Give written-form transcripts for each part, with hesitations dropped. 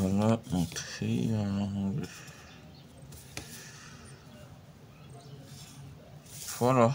Voilà mon triangle. Voilà.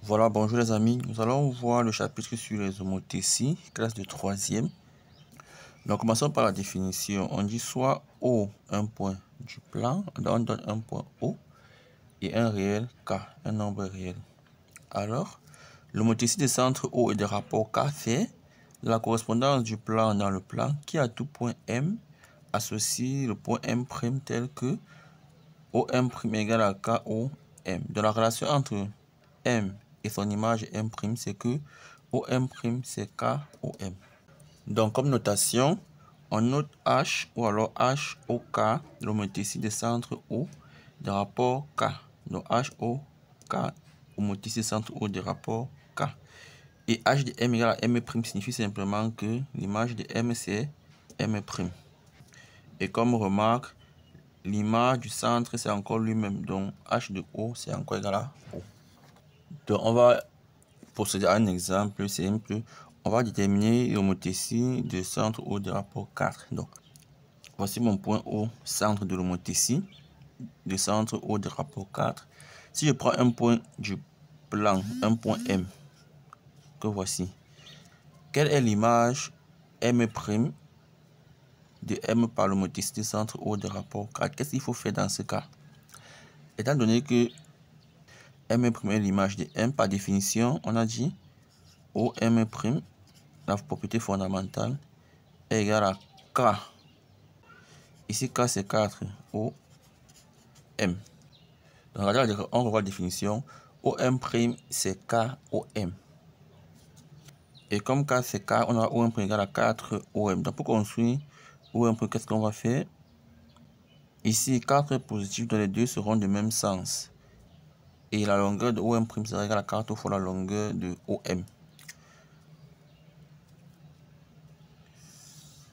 Voilà, bonjour les amis. Nous allons voir le chapitre sur les homothéties, classe de 3e. Donc, commençons par la définition. On dit soit O, un point du plan. On donne un point O et un réel K, un nombre réel. Alors, l'homothétie des centres O et des rapports K, c'est la correspondance du plan dans le plan qui, à tout point M, associe le point M' tel que OM' égale à KOM. De la relation entre M et son image M', c'est que OM' c'est KOM. Donc, comme notation, on note H ou alors HOK, l'homothétie des centres O des rapports K. Donc, HOK, homothétie des centres O des rapports K. Et H de M égale à M' signifie simplement que l'image de M, c'est M'. Et comme remarque, l'image du centre, c'est encore lui-même. Donc, H de O, c'est encore égal à O. Donc, on va procéder à un exemple simple. On va déterminer l'homothétie de centre O de rapport 4. Donc, voici mon point O, centre de l'homothétie de centre O de rapport 4. Si je prends un point du plan, un point M, que voici, quelle est l'image M' de M par l'homothétie de centre O de rapport 4? Qu'est-ce qu'il faut faire dans ce cas? Étant donné que M' est l'image de M, par définition, on a dit OM', la propriété fondamentale, est égale à K. Ici, K, c'est 4. OM. Donc, on revoit la définition. OM', c'est KOM. Et comme K, c'est K, on aura OM' égale à 4 OM. Donc, pour construire OM', qu'est-ce qu'on va faire? Ici, 4 est positif, donc les deux seront de même sens. Et la longueur de OM' sera égale à 4 fois la longueur de OM.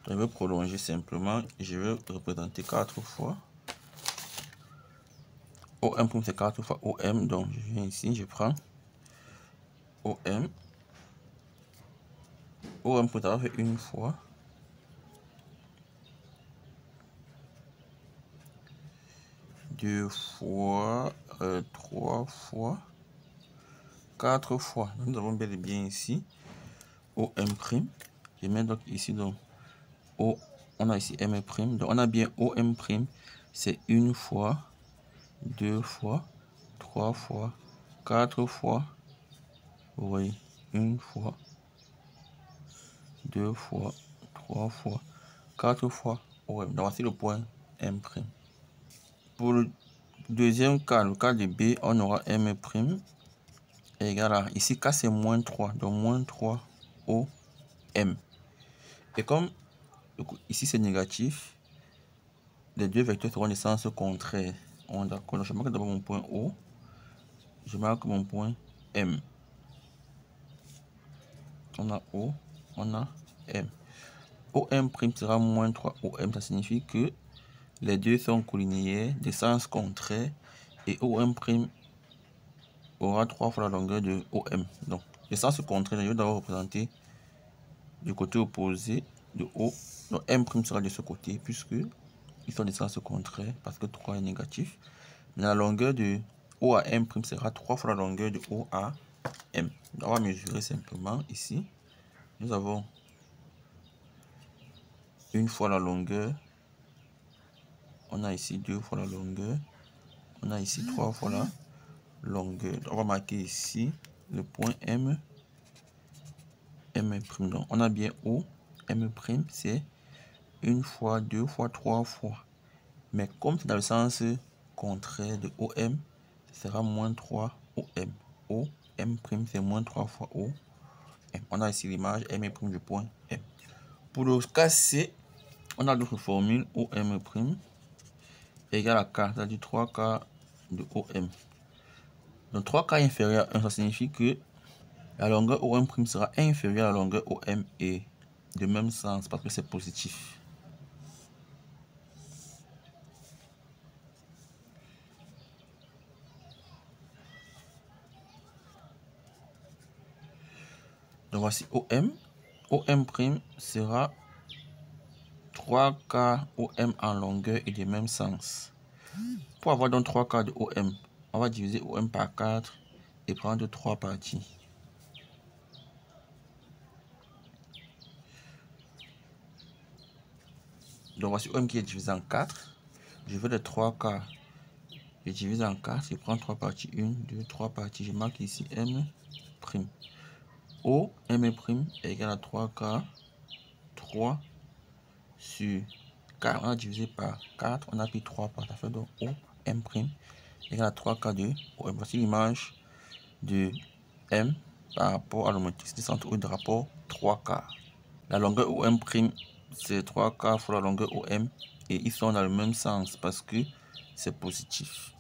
Je vais prolonger simplement. Je vais représenter 4 fois. OM' c'est 4 fois OM. Donc, je viens ici, je prends OM. OM' ça va faire une fois. Deux fois. 3 fois. 4 fois. Nous avons bel et bien ici OM'. Je mets donc ici donc O. On a ici M'. Donc, on a bien OM'. C'est une fois. 2 fois. 3 fois. 4 fois. Oui. Une fois. 2 fois. 3 fois. 4 fois OM. Donc, voici le point M'. Pour le deuxième cas, le cas de B, on aura M' égale à, ici K c'est moins 3, donc moins 3 OM. Et comme ici c'est négatif, les deux vecteurs seront des sens contraires. On est d'accord. Je marque d'abord mon point O, je marque mon point M. On a O, on a M. OM' sera moins 3 OM, ça signifie que les deux sont collinéaires, des sens contraires, et OM' aura 3 fois la longueur de OM. Donc, les sens contraires, je vais d'abord représenter du côté opposé de O. Donc, M' sera de ce côté, puisque ils sont des sens contraires, parce que 3 est négatif. Mais la longueur de O à M' sera 3 fois la longueur de O à M. Donc, on va mesurer simplement ici. Nous avons une fois la longueur. On a ici 2 fois la longueur. On a ici 3 fois la longueur. Donc, on va marquer ici le point M'. Donc, on a bien O, M', c'est une fois, 2 fois, 3 fois. Mais comme c'est dans le sens contraire de OM, ce sera moins 3 OM. OM', c'est moins 3 fois OM. On a ici l'image M' du point M. Pour le cas C, on a d'autres formules. OM' égale à K, c'est-à-dire 3K de OM. Donc 3K inférieur à 1, ça signifie que la longueur OM' sera inférieure à la longueur OM et de même sens parce que c'est positif. Donc voici OM. OM' sera 3 quarts OM en longueur et de même sens. Pour avoir donc 3 quarts de OM, on va diviser OM par 4 et prendre 3 parties. Donc voici OM qui est divisé en 4. Je veux les 3 quarts. Je divise en 4, je prends 3 parties. 1, 2, 3 parties. Je marque ici M'. O, M' est égal à 3 quarts. 3 sur 4. On a divisé par 4. On a pris 3 parts. Ça fait donc O, M' égale à 3 quarts de OM. Voici l'image de M par rapport à l'homotéticité centre O de rapport 3 quarts. La longueur OM', c'est 3 quarts fois la longueur OM. Et ils sont dans le même sens parce que c'est positif.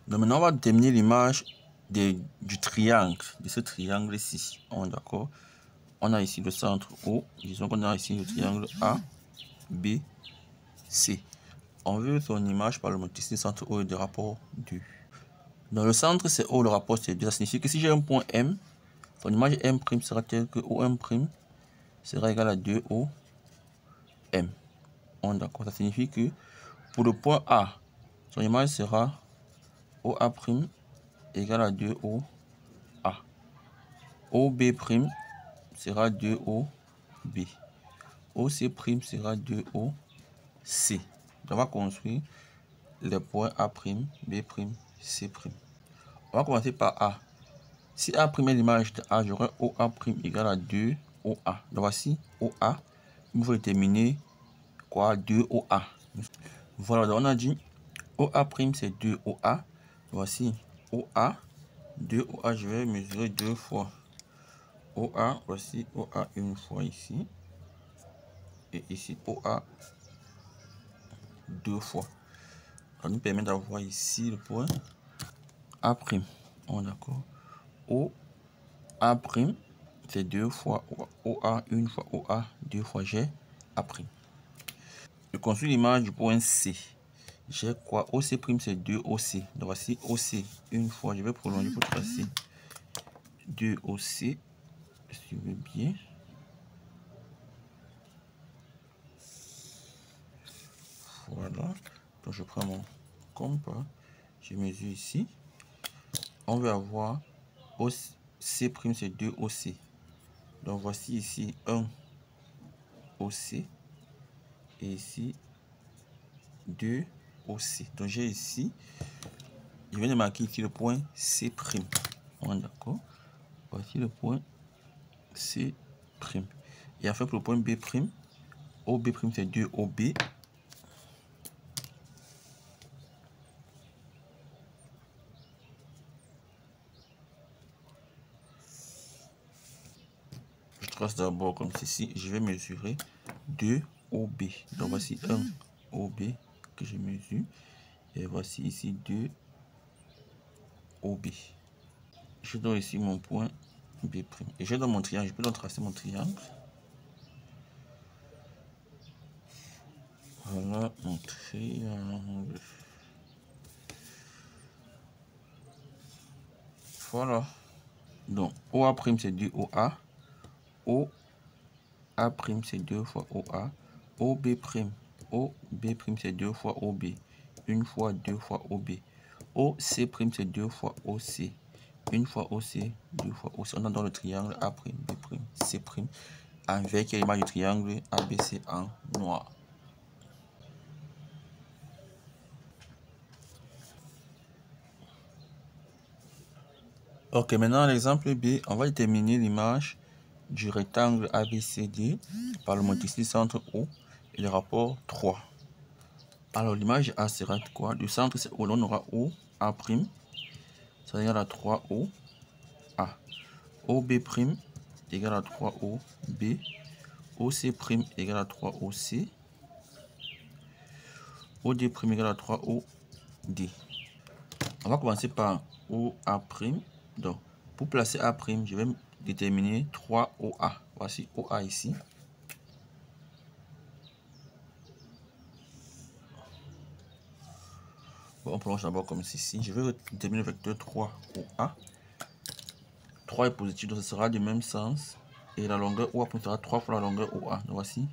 Donc maintenant, on va déterminer l'image du triangle, de ce triangle-ci. D'accord. On a ici le centre O. Disons qu'on a ici le triangle A, B, C. On veut son image par l'homotéticité centre O de rapport 2. Dans le centre, c'est O, le rapport c'est 2. Ça signifie que si j'ai un point M, son image M' sera telle que OM' sera égal à 2O M. D'accord. Ça signifie que pour le point A, son image sera OA' égale à 2O A. OB' sera 2OB. OC' sera 2OC. On va construire les points A', B', C'. On va commencer par A. Si A' est l'image de A, j'aurai OA' égale à 2OA. Donc voici OA. Il faut déterminer quoi 2OA. Voilà, donc on a dit OA' c'est 2OA. Voici OA. 2OA, je vais mesurer 2 fois. OA, voici OA une fois ici. Et ici OA 2 fois. Ça nous permet d'avoir ici le point A'. D'accord. OA', c'est 2 fois OA, une fois OA, 2 fois G A'. Je construis l'image du point C. J'ai quoi? OC' c'est 2OC. Donc voici OC. Une fois, je vais prolonger pour tracer 2OC. Suivez bien. Voilà. Donc je prends mon compas. Je mesure ici. On veut avoir OC' c'est 2OC. Donc voici ici 1 OC. Et ici 2 OC. Donc j'ai ici, je viens de marquer ici le point C'. D'accord. Voici le point C'. Et enfin pour le point B', OB' c'est 2 OB. Je trace d'abord comme ceci. Je vais mesurer 2 OB. Donc voici 1 OB que je mesure. Et voici ici 2 OB. Je donne ici mon point B'. Et je donne mon triangle. Je peux donc tracer mon triangle. Voilà mon triangle. Voilà. Donc OA' c'est 2 OA. OA' c'est 2 fois OA. OB'. OB' c'est 2 fois OB. Une fois 2 fois OB. OC' c'est 2 fois OC. Une fois OC, 2 fois OC. On a dans le triangle A', B', C', en vert qui est l'image du triangle ABC en noir. Ok, maintenant l'exemple B, on va déterminer l'image du rectangle ABCD par le multiplicité centre O et le rapport 3. Alors l'image A sera quoi? Du centre c'est O, on aura O A', ça égale à 3O A. OB' égale à 3O B. OC' égale à 3OC. OD' égale à 3OD. On va commencer par OA'. Donc, pour placer A', je vais déterminer 3OA. Voici OA ici. Bon, on prolonge d'abord comme ceci. Je vais déterminer le vecteur 3OA. 3 est positif, donc ce sera du même sens. Et la longueur OA' sera 3 fois la longueur OA. Donc, voici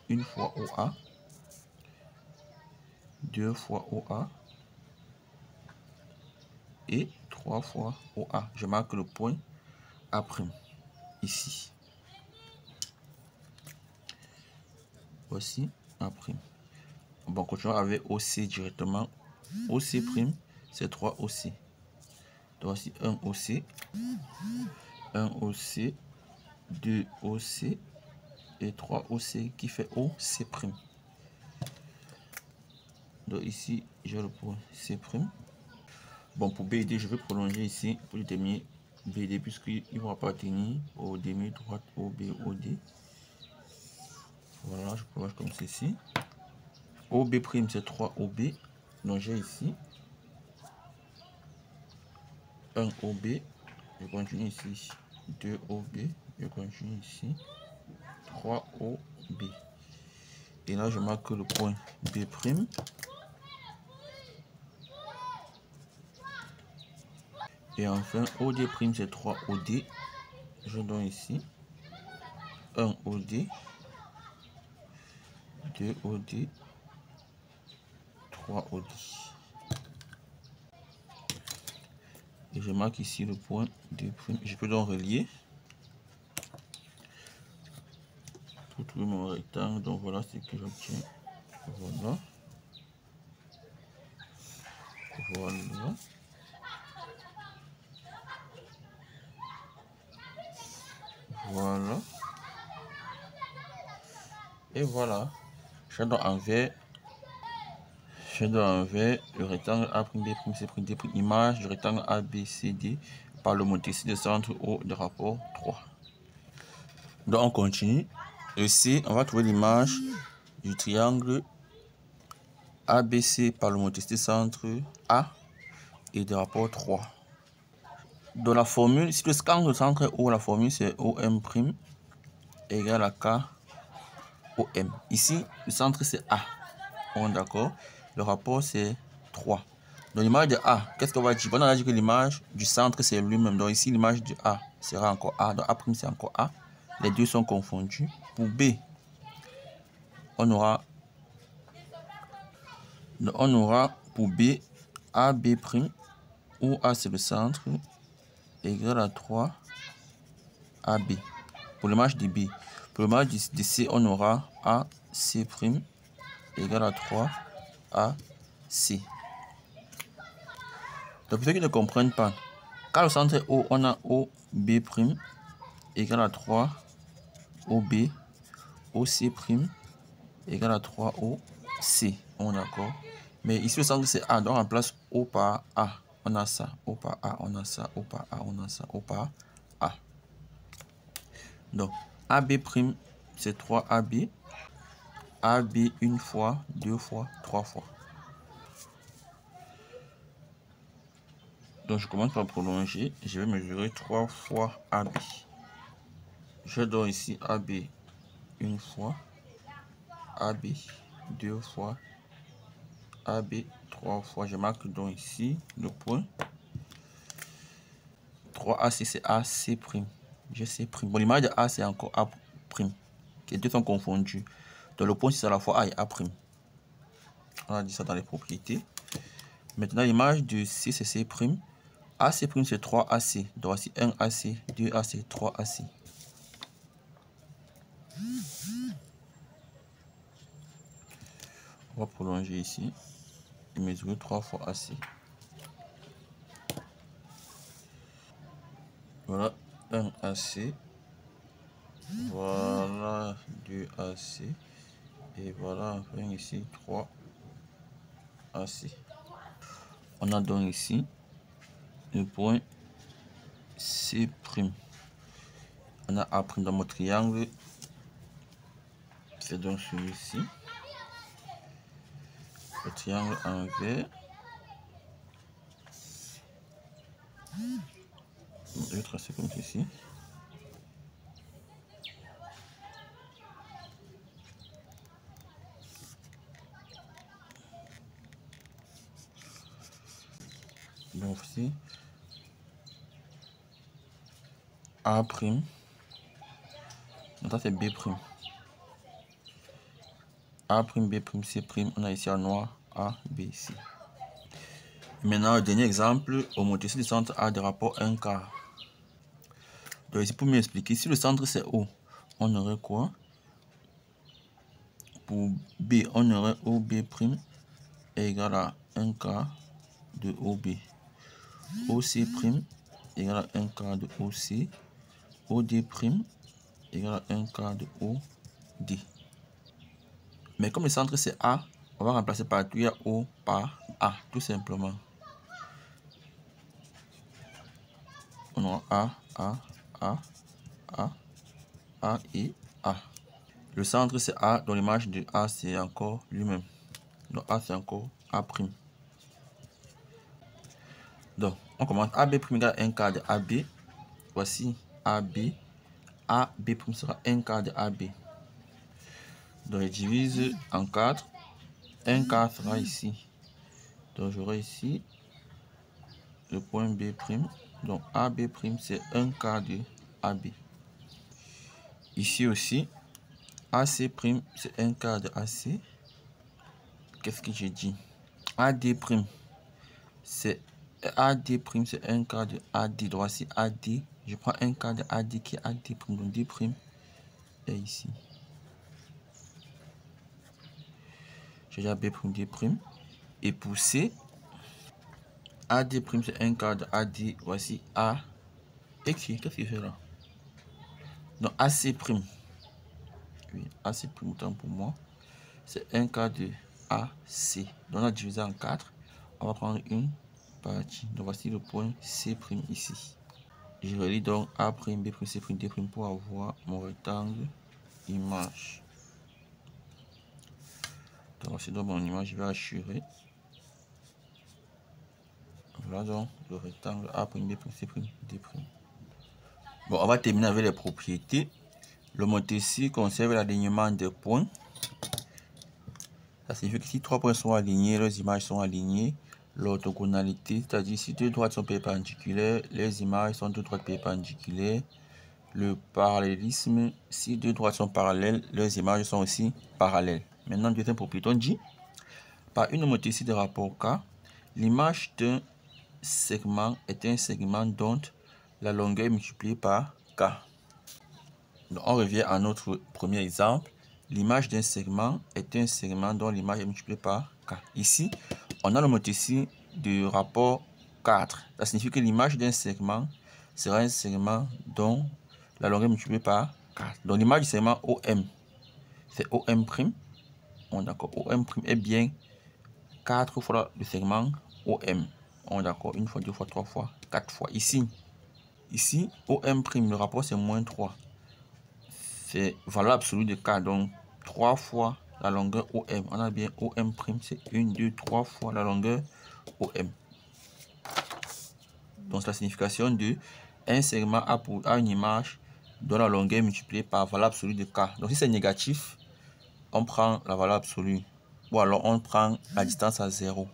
une fois OA, 2 fois OA et 3 fois OA. Je marque le point A' ici. Voici A'. Bon, continuons avec OC directement. OC', c'est 3 OC. Donc voici 1 OC, 1 OC, 2 OC et 3 OC qui fait OC'. Donc ici, j'ai le point C'. Bon, pour BD, je vais prolonger ici pour déterminer BD puisqu'ils vont appartenir au demi droite OB, OD. Voilà, je prolonge comme ceci. OB' c'est 3 OB. Donc j'ai ici 1 OB. Je continue ici 2 OB. Je continue ici 3 OB. Et là, je marque le point B'. Et enfin, OD' c'est 3 OD. Je donne ici 1 OD, 2 OD, 3 OD. Et je marque ici le point D'. Je peux donc relier pour trouver mon rectangle. Donc voilà ce que j'obtiens. Voilà. Voilà. Voilà. Et voilà. Je dois enlever le rectangle A', B', C', D', image du rectangle A, B, C, D par le motécie de centre O de rapport 3. Donc on continue. Ici, on va trouver l'image du triangle ABC par le motécie de centre A et de rapport 3. Dans la formule, si le angle de centre O, la formule c'est OM' égale à K OM. Ici, le centre c'est A. On est d'accord. Le rapport c'est 3. Donc l'image de A, qu'est-ce qu'on va dire? On a dit que l'image du centre c'est lui-même. Donc ici, l'image de A sera encore A. Donc A' c'est encore A. Les deux sont confondus. Pour B, on aura pour B, AB', où A c'est le centre, égal à 3 AB. Pour l'image de B. Pour l'image de C, on aura AC' égale à 3 AC. Donc pour ceux qui ne comprennent pas, quand le centre est O, on a OB' égale à 3 OB, OC' égale à 3 OC. On est d'accord. Mais ici le centre c'est A, donc on remplace O par A. On a ça, O par A, on a ça, O par A, on a ça, O par A. Donc AB' c'est 3 AB. AB une fois, 2 fois, 3 fois. Donc je commence par prolonger. Je vais mesurer 3 fois AB. Je donne ici AB une fois, AB 2 fois, AB 3 fois. Je marque donc ici le point. 3AC c'est AC'. Je sais prime. Bon, l'image de A c'est encore A'. Les deux sont confondus. Donc le point c'est à la fois A et A'. On a dit ça dans les propriétés. Maintenant l'image de C c'est C'. AC' c'est 3AC. Donc voici 1AC, 2AC, 3AC. On va prolonger ici et mesurer 3 fois AC. Voilà 1 AC. Voilà 2 AC. Et voilà enfin ici 3 AC. On a donc ici le point C'. On a A' dans mon triangle. C'est donc celui-ci. Le triangle en vert. Je vais tracer comme ceci. Donc ici A'. Donc ça c'est B'. A', B', C', on a ici en noir A, B, C. Maintenant, le dernier exemple, homothétie du centre A de rapport 1 quart. Donc ici, pour m'expliquer, si le centre c'est O, on aurait quoi? Pour B, on aurait OB' est égal à 1 quart de OB. OC' égale à 1 quart de OC. OD' égale à 1 quart de OD. Mais comme le centre c'est A, on va remplacer partout, il y a O par A, tout simplement. On aura A et A. Le centre c'est A, donc l'image de A c'est encore lui-même. Donc A c'est encore A'. Donc on commence AB' égale 1 quart de AB. Voici AB. AB' sera 1 quart de AB. Donc je divise en 4. 1 quart sera ici. Donc j'aurai ici le point B'. Donc AB' c'est 1 quart de AB. Ici aussi, AC' c'est 1 quart de AC. Qu'est-ce que j'ai dit? AD' c'est AD' c'est 1 quart de AD. Donc voici AD. Je prends 1 quart de AD qui est AD'. Donc D' est ici. J'ai déjà B', D'. Et pour C, AD' c'est 1 quart de AD. Voici A. Écrit. Qu'est-ce qu'il fait là? Donc AC'. Oui, AC' autant pour moi. C'est 1 quart de AC. Donc on a divisé en 4. On va prendre une partie. Donc voici le point C' ici. Je relie donc A', B', C', D' pour avoir mon rectangle image. Donc voici donc mon image, je vais assurer. Voilà donc le rectangle A', B', C', D'. Bon, on va terminer avec les propriétés. L'homothétie conserve l'alignement des points. Ça signifie que si 3 points sont alignés, leurs images sont alignées. L'orthogonalité, c'est-à-dire si deux droites sont perpendiculaires, les images sont deux droites perpendiculaires. Le parallélisme, si deux droites sont parallèles, leurs images sont aussi parallèles. Maintenant, deuxième propriété, on dit, par une homothétie de rapport K, l'image d'un segment est un segment dont la longueur est multipliée par K. Donc, on revient à notre premier exemple. L'image d'un segment est un segment dont l'image est multipliée par K. Ici, on a l'homothétie de rapport 4. Ça signifie que l'image d'un segment sera un segment dont la longueur est multipliée par 4. Donc l'image du segment OM, c'est OM'. On est d'accord. OM' est bien 4 fois le segment OM. On est d'accord. Une fois, deux fois, trois fois, 4 fois. Ici, OM', le rapport c'est moins 3. C'est valeur absolue de K, donc 3 fois la longueur OM. On a bien OM', c'est 1, 2, 3 fois la longueur OM. Donc c'est la signification de un segment a une image dont la longueur est multipliée par valeur absolue de K. Donc si c'est négatif, on prend la valeur absolue. Ou alors on prend la distance à 0.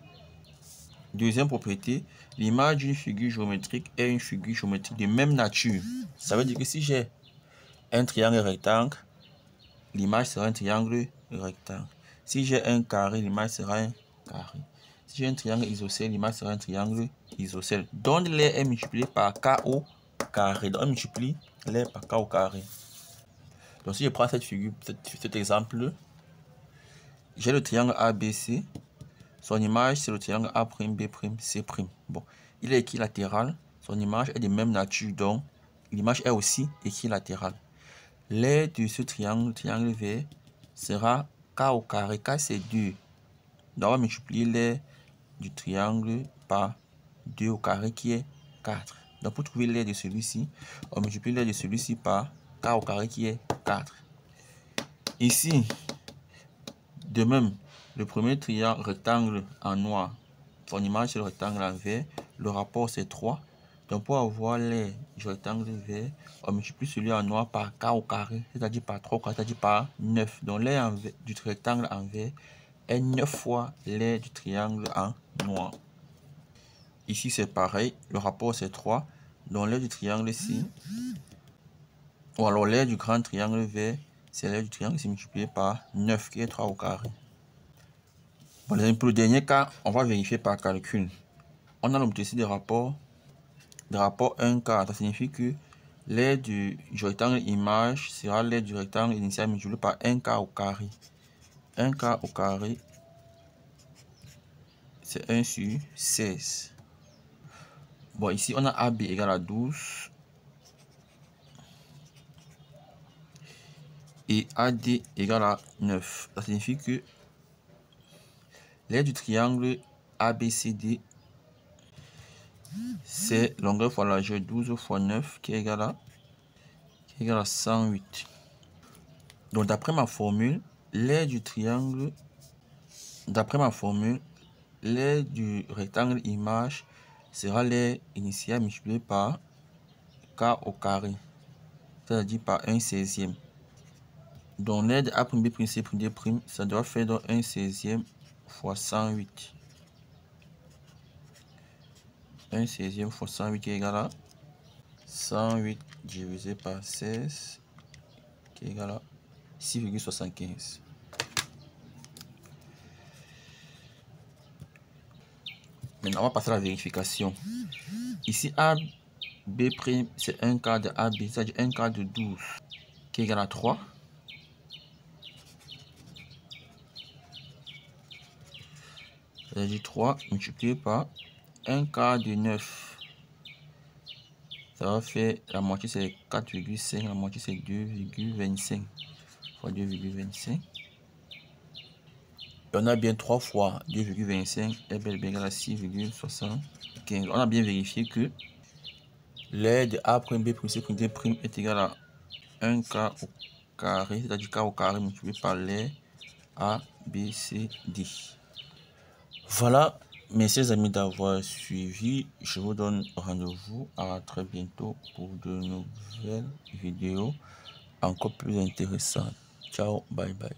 Deuxième propriété, l'image d'une figure géométrique est une figure géométrique de même nature. Ça veut dire que si j'ai un triangle rectangle, l'image sera un triangle rectangle. Si j'ai un carré, l'image sera un carré. Si j'ai un triangle isocèle, l'image sera un triangle isocèle. Donc l'air est multiplié par K au carré. Donc on multiplie l'air par K au carré. Donc si je prends cette figure, cet exemple, j'ai le triangle ABC. Son image, c'est le triangle A', B', C'. Bon, il est équilatéral. Son image est de même nature, donc l'image est aussi équilatérale. L'aire de ce triangle vert, sera K au carré. K, c'est 2. Donc, on va multiplier l'aire du triangle par 2 au carré qui est 4. Donc, pour trouver l'aire de celui-ci, on multiplie l'aire de celui-ci par K au carré qui est 4. Ici, de même, le premier triangle rectangle en noir, son image c'est le rectangle en vert. Le rapport c'est 3. Donc pour avoir l'aire du rectangle vert, on multiplie celui en noir par K au carré, c'est-à-dire par 3 au carré, c'est-à-dire par 9. Donc l'aire du rectangle en vert est 9 fois l'aire du triangle en noir. Ici c'est pareil, le rapport c'est 3. Donc l'aire du triangle ici, ou alors l'aire du grand triangle vert c'est l'aire du triangle ici multiplié par 9 qui est 3 au carré. Bon, pour le dernier cas, on va vérifier par calcul. On a le multiplicité de rapport 1 quart. Ça signifie que l'aire du rectangle image sera l'aire du rectangle initial multiplié par 1 quart au carré. 1 quart au carré, c'est 1 sur 16. Bon, ici, on a AB égale à 12. Et AD égale à 9. Ça signifie que l'aire du triangle ABCD, c'est longueur fois largeur 12 fois 9 qui est égal à 108. Donc, d'après ma formule, l'aire du triangle, l'aire du rectangle image sera l'aire initiale multipliée par K au carré, c'est-à-dire par 1/16e. Donc, l'aire de A', B', C', D', ça doit faire donc 1/16e fois 108. 1/16e fois 108 qui est égal à 108 divisé par 16 qui est égal à 6,75. Maintenant, on va passer à la vérification. Ici, AB', c'est 1 quart de AB, c'est-à-dire 1 quart de 12 qui est égal à 3. C'est-à-dire 3 multiplié par 1 quart de 9. Ça va faire, la moitié c'est 4,5, la moitié c'est 2,25 fois 2,25. Et on a bien 3 fois 2,25 est bel et bien égal à 6,75. On a bien vérifié que l'aire de A', B', C', D' est égal à 1 quart au carré, c'est-à-dire K au carré multiplié par l'aire A, B, C, D. Voilà, merci les amis d'avoir suivi. Je vous donne rendez-vous à très bientôt pour de nouvelles vidéos encore plus intéressantes. Ciao, bye bye.